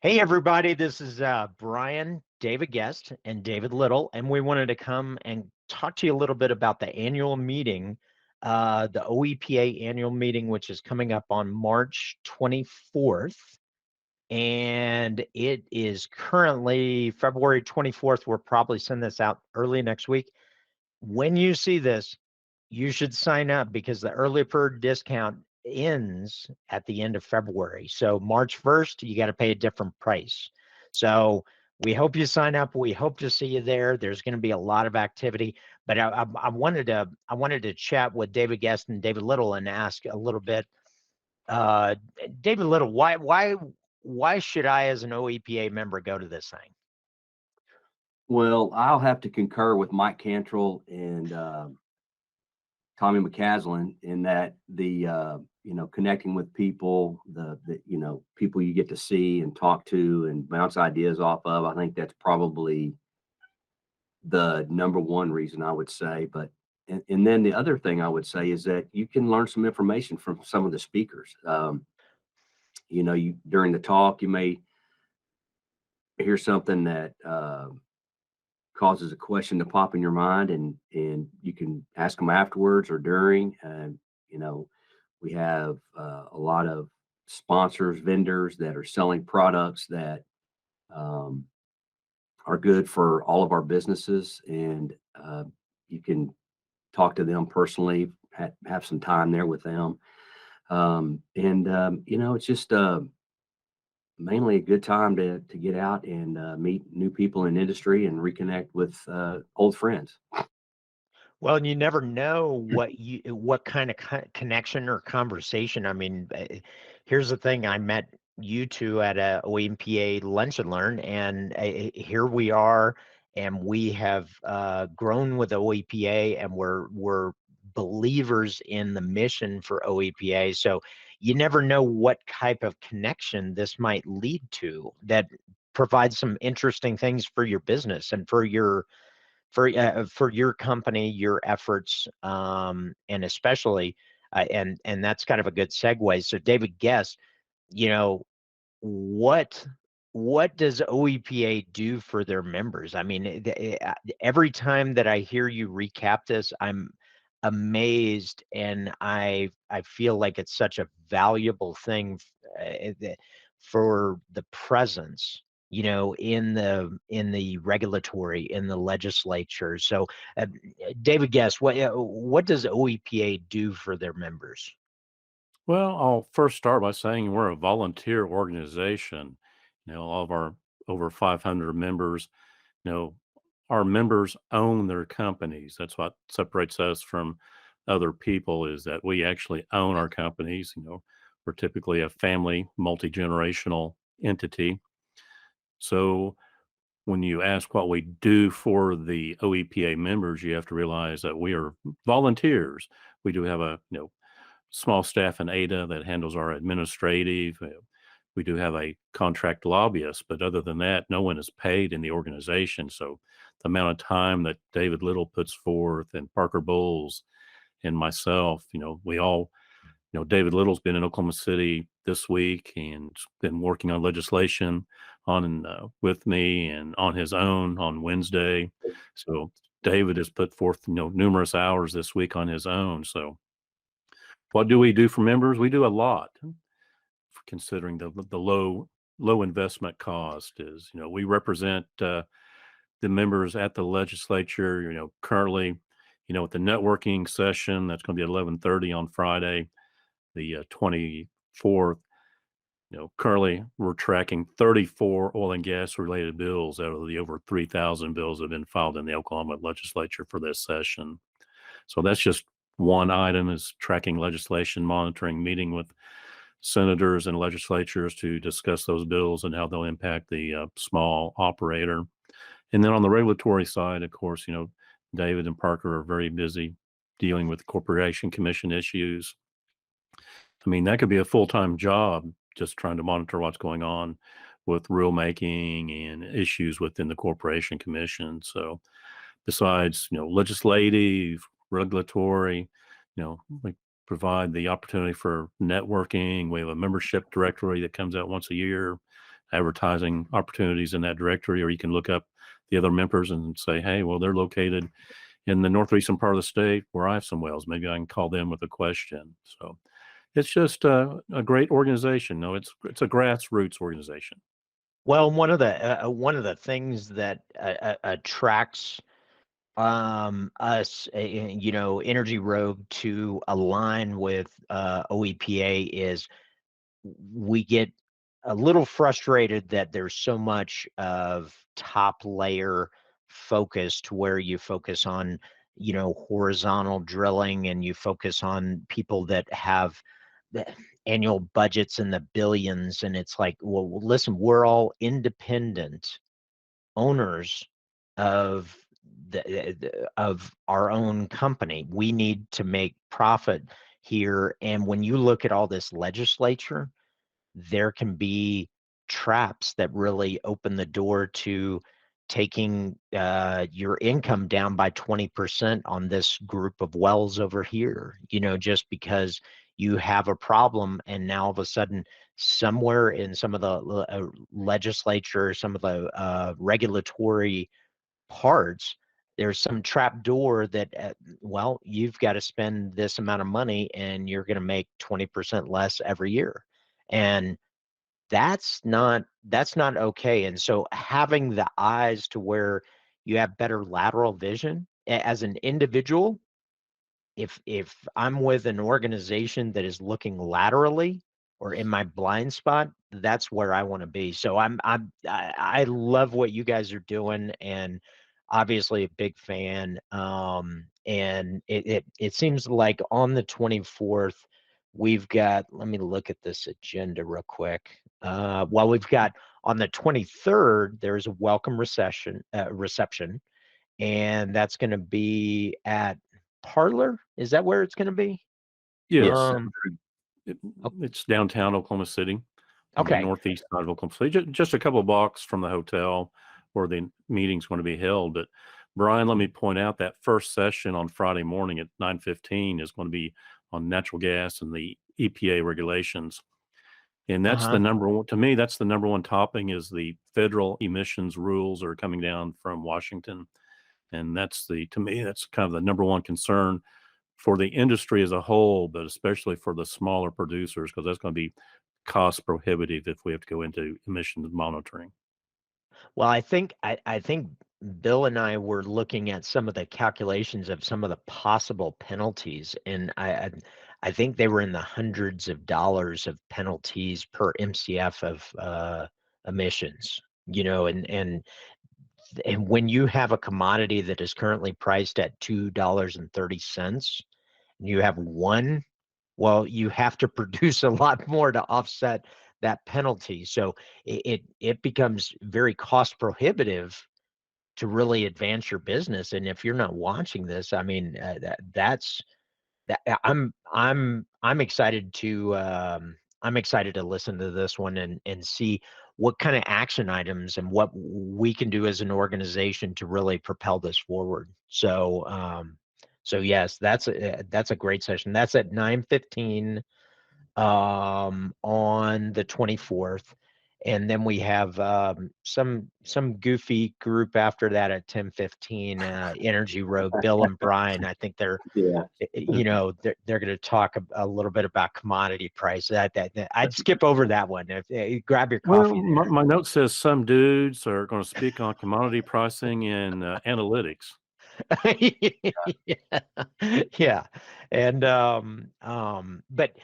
Hey, everybody, this is Brian, David Guest, and David Little, and we wanted to come and talk to you a little bit about the annual meeting, the OEPA annual meeting, which is coming up on March 24th. And it is currently February 24th. We'll probably send this out early next week. When you see this, you should sign up because the early bird discount ends at the end of February. So March 1st, you got to pay a different price. So we hope you sign up. We hope to see you there. There's going to be a lot of activity, but I wanted to chat with David Guest and David Little and ask a little bit. David Little, why should I, as an OEPA member, go to this thing? Well, I'll have to concur with Mike Cantrell and Tommy McCaslin in that connecting with people, the people you get to see and talk to and bounce ideas off of. I think that's probably the number one reason I would say. But and then the other thing I would say is that you can learn some information from some of the speakers. You during the talk, you may hear something that causes a question to pop in your mind, and you can ask them afterwards or during. We have a lot of sponsors, vendors that are selling products that are good for all of our businesses, and you can talk to them personally, have some time there with them. It's just mainly a good time to get out and meet new people in industry and reconnect with old friends. Well, and you never know what kind of connection or conversation. I mean, here's the thing: I met you two at a OEPA Lunch and Learn, and here we are, and we have grown with OEPA, and we're believers in the mission for OEPA. So you never know what type of connection this might lead to that provides some interesting things for your business and for your company, your efforts, and especially, and that's kind of a good segue. So, David Guest, you know, what what does OEPA do for their members? I mean, every time that I hear you recap this, I'm amazed, and I feel like it's such a valuable thing for the presence, in the regulatory, in the legislature. So, David Guest, what does OEPA do for their members? Well, I'll first start by saying we're a volunteer organization. All of our over 500 members, you know, our members own their companies. That's what separates us from other people is that we actually own our companies. We're typically a family, multi-generational entity. So when you ask what we do for the OEPA members, you have to realize that we are volunteers. We do have a small staff in Ada that handles our administrative. We do have a contract lobbyist, but other than that, no one is paid in the organization. So the amount of time that David Little puts forth and Parker Bowles and myself, we all, David Little's been in Oklahoma City this week and been working on legislation with me and on his own on Wednesday. So David has put forth, numerous hours this week on his own. So what do we do for members? We do a lot, considering the low investment cost is, we represent the members at the legislature, currently, at the networking session, that's going to be at 11:30 on Friday, the 24th. Currently we're tracking 34 oil and gas related bills out of the over 3,000 bills that have been filed in the Oklahoma legislature for this session. So that's just one item is tracking legislation, monitoring, meeting with senators and legislatures to discuss those bills and how they'll impact the small operator. And then on the regulatory side, of course, David and Parker are very busy dealing with Corporation Commission issues. I mean, that could be a full-time job, just trying to monitor what's going on with rulemaking and issues within the Corporation Commission. So besides, legislative, regulatory, we provide the opportunity for networking. We have a membership directory that comes out once a year, advertising opportunities in that directory, or you can look up the other members and say, hey, well, they're located in the northeastern part of the state where I have some wells. Maybe I can call them with a question. So it's just a great organization. No, it's a grassroots organization. Well, one of the things that attracts us, Energy Rogue to align with OEPA is we get a little frustrated that there's so much of top layer focus to where you focus on, horizontal drilling, and you focus on people that have the annual budgets in the billions. And it's like, well, listen, we're all independent owners of of our own company. We need to make profit here. And when you look at all this legislature, there can be traps that really open the door to taking your income down by 20% on this group of wells over here, just because you have a problem. And now all of a sudden, somewhere in some of the legislature, some of the regulatory parts, there's some trap door that, well, you've got to spend this amount of money and you're going to make 20% less every year. And that's not okay. And so having the eyes to where you have better lateral vision as an individual, if I'm with an organization that is looking laterally or in my blind spot, that's where I want to be. So I love what you guys are doing, and obviously a big fan. And it seems like on the 24th we've got, let me look at this agenda real quick. Well, we've got on the 23rd there's a welcome reception, and that's going to be at Parlor. Is that where it's going to be? Yes, Um, it, o- it's downtown Oklahoma City, on the okay. northeast side of Oklahoma City, just a couple of blocks from the hotel where the meeting's going to be held. But Brian, let me point out that first session on Friday morning at 9:15 is going to be on natural gas and the EPA regulations. And that's the Uh-huh. number one, to me, that's the number one topic, is the federal emissions rules are coming down from Washington. And to me, that's kind of the number one concern for the industry as a whole, but especially for the smaller producers, because that's going to be cost prohibitive if we have to go into emissions monitoring. Well, I think Bill and I were looking at some of the calculations of some of the possible penalties, and I think they were in the hundreds of dollars of penalties per MCF of emissions. And when you have a commodity that is currently priced at $2.30, and you have one, well, you have to produce a lot more to offset that penalty. So it becomes very cost prohibitive to really advance your business. And if you're not watching this, I mean, that's that. I'm excited to listen to this one and see what kind of action items and what we can do as an organization to really propel this forward. So yes, that's a great session. That's at 9:15 on the 24th. And then we have some goofy group after that at 10:15, Energy Rogue, Bill and Brian. I think Yeah. they're going to talk a little bit about commodity price. I'd skip over that one. Grab your Well, coffee my note says some dudes are going to speak on commodity pricing and analytics. there. Yeah. And but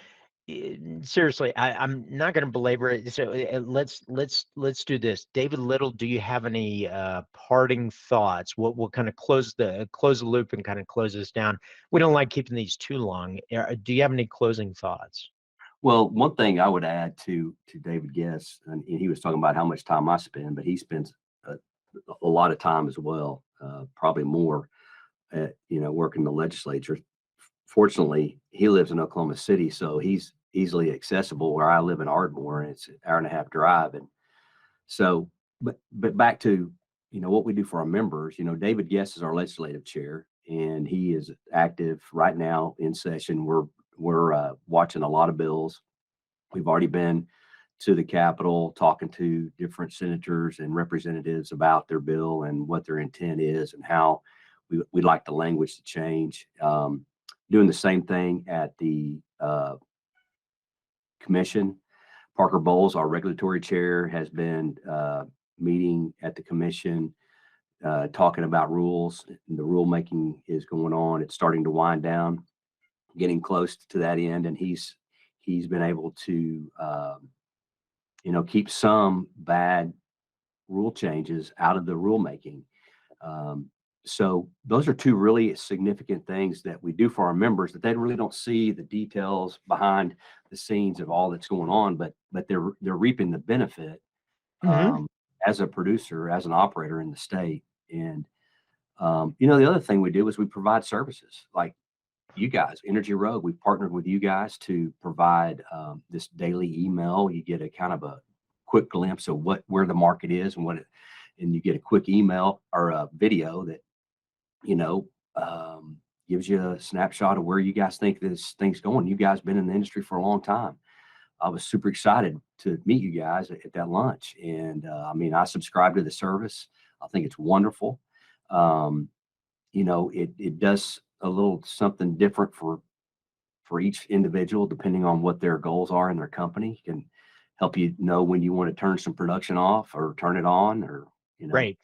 seriously, I'm not going to belabor it. So let's do this. David Little, do you have any parting thoughts? We'll kind of close the loop and kind of close this down. We don't like keeping these too long. Do you have any closing thoughts? Well, one thing I would add to David Guess, and he was talking about how much time I spend, but he spends a lot of time as well, probably more at, working the legislature. Fortunately, he lives in Oklahoma City, so he's easily accessible, where I live in Ardmore, and it's an hour and a half drive. And so, but back to, what we do for our members. David Guess is our legislative chair, and he is active right now in session. We're watching a lot of bills. We've already been to the Capitol, talking to different senators and representatives about their bill and what their intent is and how we'd like the language to change. Doing the same thing at the commission. Parker Bowles, our regulatory chair, has been meeting at the commission, talking about rules. The rulemaking is going on. It's starting to wind down, getting close to that end, and he's been able to keep some bad rule changes out of the rulemaking. So those are two really significant things that we do for our members, that they really don't see the details behind the scenes of all that's going on, but they're reaping the benefit Mm-hmm. as a producer, as an operator in the state. And the other thing we do is we provide services like you guys, Energy Rogue. We've partnered with you guys to provide this daily email. You get a kind of a quick glimpse of where the market is and you get a quick email or a video that gives you a snapshot of where you guys think this thing's going. You guys been in the industry for a long time. I was super excited to meet you guys at that lunch. And I subscribe to the service. I think it's wonderful. It does a little something different for each individual, depending on what their goals are in their company. It can help you know when you want to turn some production off or turn it on, or Right.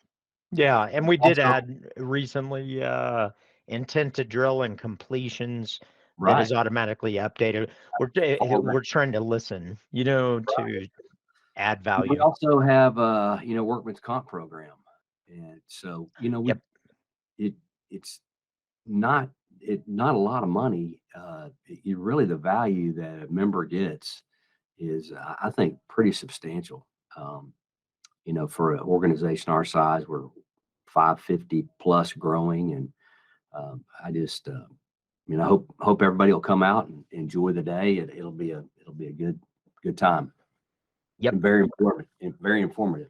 Yeah, and we did also, add recently intent to drill and completions that right. is automatically updated. Follow that. We're trying to listen, to add We value. also have workman's comp program. And so, Yep. it it's not not a lot of money. Really the value that a member gets is, I think, pretty substantial. For an organization our size, we're 550 plus growing, and I just, I hope everybody will come out and enjoy the day. It'll be a good time. Yep. And very important and very informative.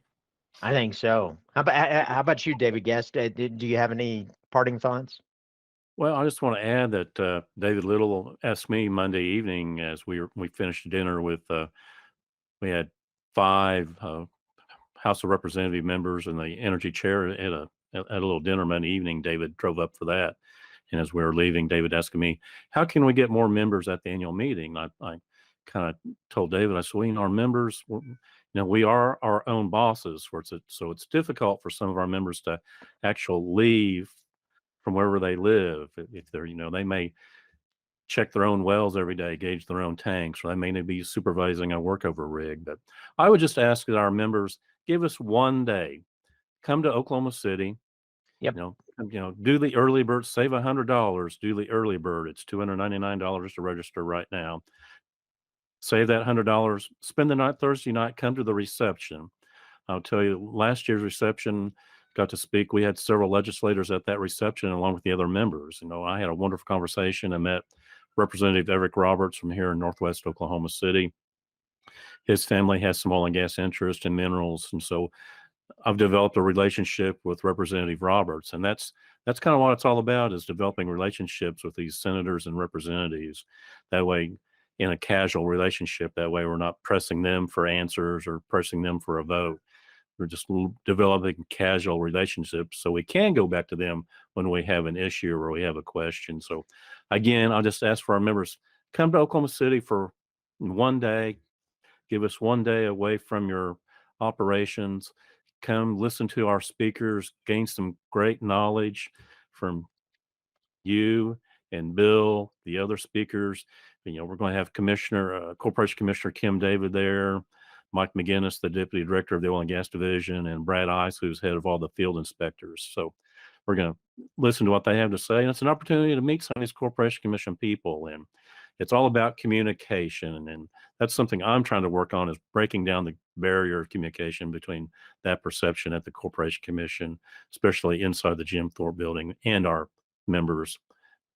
I think so. How about you, David Guest? Do you have any parting thoughts? Well, I just want to add that David Little asked me Monday evening as we finished dinner with we had 5 House of Representative members and the Energy Chair at a little dinner Monday evening. David drove up for that, and as we were leaving, David asking me, "How can we get more members at the annual meeting?" I kind of told David, I said, "Well, our members, we are our own bosses, so it's difficult for some of our members to actually leave from wherever they live. If they're, they may check their own wells every day, gauge their own tanks, or they may not be supervising a workover rig. But I would just ask that our members give us one day, come to Oklahoma City, Yep. do the early bird, save $100, do the early bird. It's $299 to register right now. Save that $100, spend the night Thursday night, come to the reception. I'll tell you, last year's reception, got to speak. We had several legislators at that reception along with the other members. I had a wonderful conversation. I met Representative Eric Roberts from here in Northwest Oklahoma City. His family has some oil and gas interest in minerals. And so I've developed a relationship with Representative Roberts. And that's kind of what it's all about, is developing relationships with these senators and representatives. That way, in a casual relationship, that way we're not pressing them for answers or pressing them for a vote. We're just developing casual relationships so we can go back to them when we have an issue or we have a question. So again, I'll just ask for our members, come to Oklahoma City for one day, give us one day away from your operations, come listen to our speakers, gain some great knowledge from you and Bill, the other speakers. We're going to have Corporation Commissioner Kim David there, Mike McGinnis, the Deputy Director of the Oil and Gas Division, and Brad Ice, who's head of all the field inspectors. So we're going to listen to what they have to say. And it's an opportunity to meet some of these Corporation Commission people. And it's all about communication. And that's something I'm trying to work on, is breaking down the barrier of communication between that perception at the Corporation Commission, especially inside the Jim Thorpe building, and our members,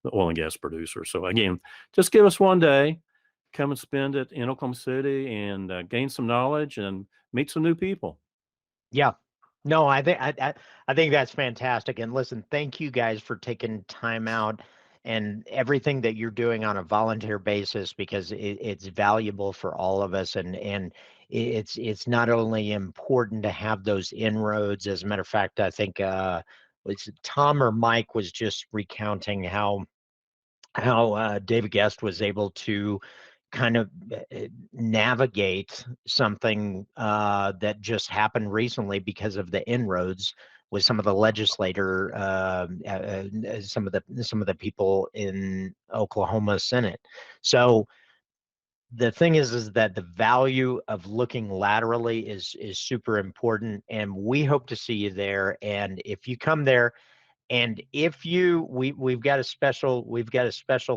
the oil and gas producers. So again, just give us one day, come and spend it in Oklahoma City, and gain some knowledge and meet some new people. Yeah. No, I think that's fantastic. And listen, thank you guys for taking time out and everything that you're doing on a volunteer basis, because it's valuable for all of us. And it's not only important to have those inroads. As a matter of fact, I think was it Tom or Mike was just recounting how David Guest was able to kind of navigate something that just happened recently because of the inroads with some of the legislator, some of the people in Oklahoma Senate. So the thing is that the value of looking laterally is super important, and we hope to see you there. And if you come there, and if you we've got a special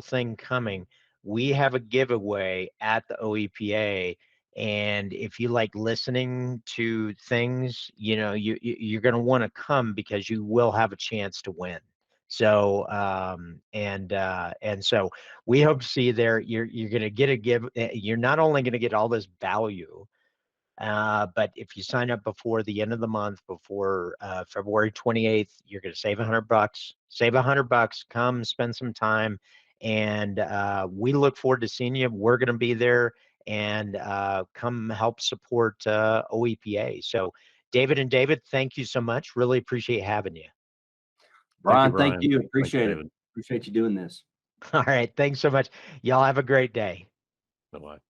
thing coming. We have a giveaway at the OEPA, and if you like listening to things, you're going to want to come, because you will have a chance to win. So and so we hope to see you there. You're going to get a give. You're not only going to get all this value, but if you sign up before the end of the month, before February 28th, you're going to save $100. Save $100. Come spend some time, and we look forward to seeing you. We're going to be there, and come help support OEPA. So, David and David, thank you so much. Really appreciate having you. Brian, thank Brian. you. Thanks, Appreciate it. David. Appreciate you doing this. All right. Thanks so much. Y'all have a great day. Bye-bye.